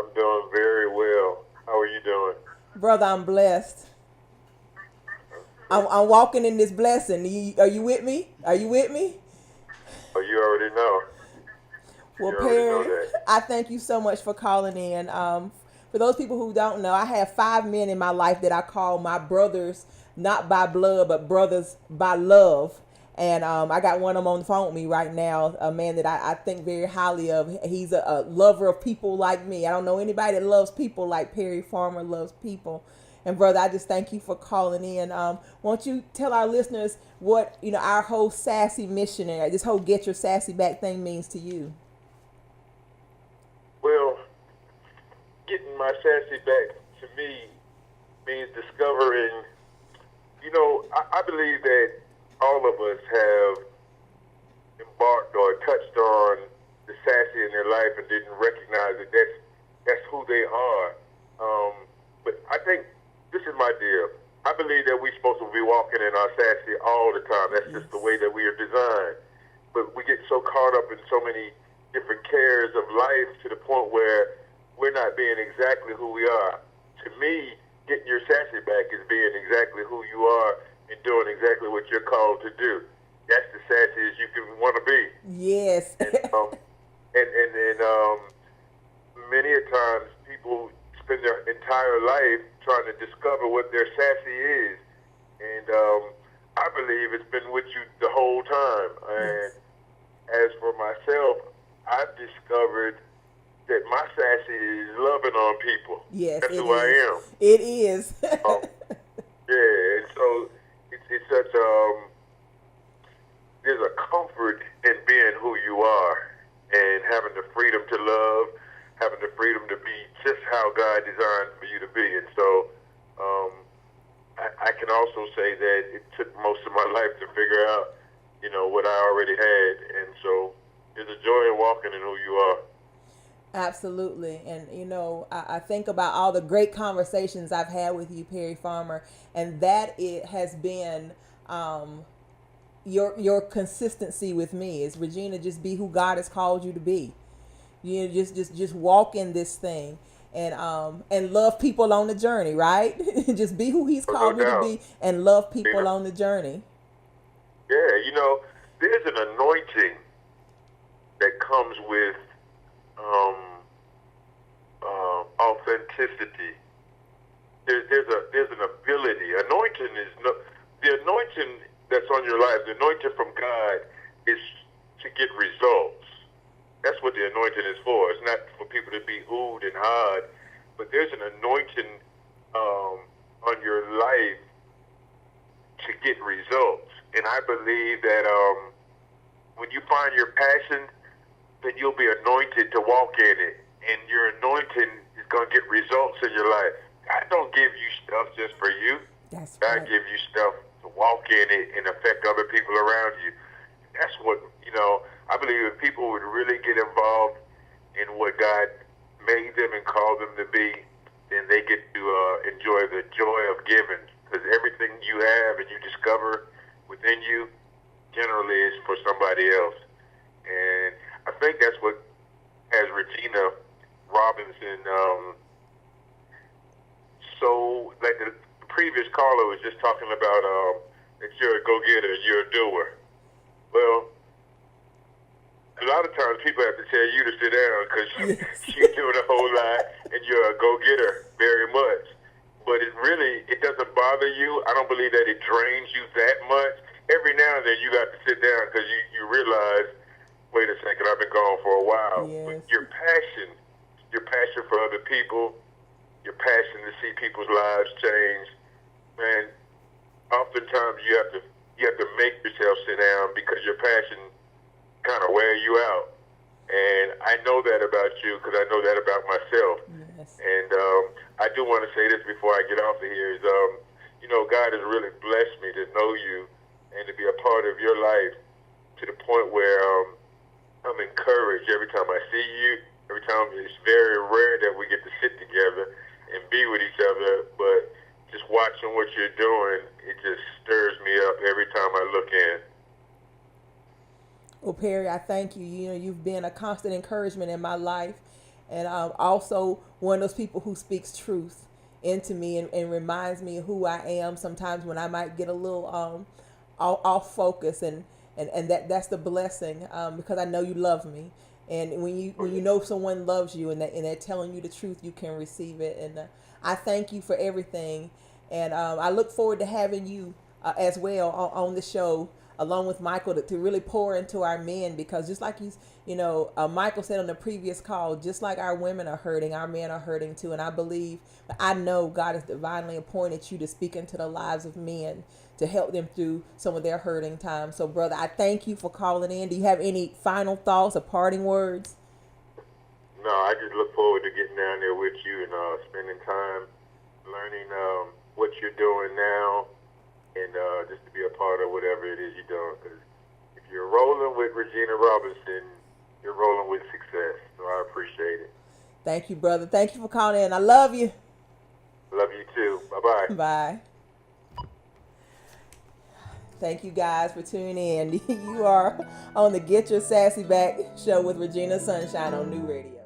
I'm doing very well. How are you doing? Brother, I'm blessed. I'm walking in this blessing. Are you with me? Are you with me? Oh, you already know. Well, You already know Perry, that. I thank you so much for calling in. For those people who don't know, I have 5 men in my life that I call my brothers, not by blood, but brothers by love. And I got one of them on the phone with me right now, a man that I think very highly of. He's a lover of people like me. I don't know anybody that loves people like Perry Farmer loves people. And brother, I just thank you for calling in. Won't you tell our listeners what our whole sassy missionary, this whole get your sassy back thing means to you? Well, getting my sassy back to me means discovering, I believe that all of us have embarked or touched on the sassy in their life and didn't recognize that that's who they are. But I think this is my deal. I believe that we're supposed to be walking in our sassy all the time. That's just the Yes. way that we are designed. But we get so caught up in so many different cares of life to the point where we're not being exactly who we are. To me, getting your sassy back is being exactly who you are and doing exactly what you're called to do. That's the sassiest you can want to be. Yes. And and many a times people spend their entire life trying to discover what their sassy is, and I believe it's been with you the whole time. And Yes. as for myself, I've discovered that my sassy is loving on people. Yes, That's it who is. I am. It is. Um, yeah, and so it's such there's a comfort in being who you are and having the freedom to love, having the freedom to be just how God designed for you to be. And so um, I can also say that it took most of my life to figure out, what I already had. And so there's a joy in walking in who you are. Absolutely. And I think about all the great conversations I've had with you, Perry Farmer, and that it has been your consistency with me is, Regina, just be who God has called you to be. Just walk in this thing and love people on the journey, right? Just be who he's Oh, no called me to doubt. be and love people Tina. on the journey. Yeah, there's an anointing that comes with um, authenticity. There's an ability. Anointing is no the anointing that's on your life. The anointing from God is to get results. That's what the anointing is for. It's not for people to be oohed and hard, but there's an anointing on your life to get results. And I believe that when you find your passion, then you'll be anointed to walk in it. And your anointing is going to get results in your life. God don't give you stuff just for you. That's God right. gives you stuff to walk in it and affect other people around you. That's what, I believe if people would really get involved in what God made them and called them to be, then they get to enjoy the joy of giving. Because everything you have and you discover within you generally is for somebody else. And I think that's what has Regina Robinson so, like the previous caller was just talking about that you're a go-getter, you're a doer. Well, a lot of times people have to tell you to sit down because Yes. you're doing a whole lot and you're a go-getter very much. But it doesn't bother you. I don't believe that it drains you that much. Every now and then you got to sit down because you realize, wait a second, I've been gone for a while. But Yes. your passion for other people, your passion to see people's lives change, man, oftentimes you have to make yourself sit down because your passion kind of wear you out. And I know that about you because I know that about myself. Yes. And I do want to say this before I get off of here is, God has really blessed me to know you and to be a part of your life to the point where I'm encouraged every time I see you. Every time it's very rare that we get to sit together and be with each other, but just watching what you're doing, it just stirs me up every time I look in. Well, Perry, I thank you. You've been a constant encouragement in my life. and also one of those people who speaks truth into me and reminds me of who I am sometimes when I might get a little off focus, and that's the blessing, because I know you love me, and when you know someone loves you and they're telling you the truth, you can receive it, and I thank you for everything, and I look forward to having you as well on the show along with Michael to really pour into our men, because just like Michael said on the previous call, just like our women are hurting, our men are hurting too. And I know God has divinely appointed you to speak into the lives of men to help them through some of their hurting times. So, brother, I thank you for calling in. Do you have any final thoughts or parting words? No, I just look forward to getting down there with you and spending time learning what you're doing now, and just to be a part of whatever it is you're doing. Because if you're rolling with Regina Robinson, you're rolling with success. So I appreciate it. Thank you, brother. Thank you for calling in. I love you. Love you too. Bye-bye. Bye. Thank you guys for tuning in. You are on the Get Your Sassy Back show with Regina Sunshine on New Radio.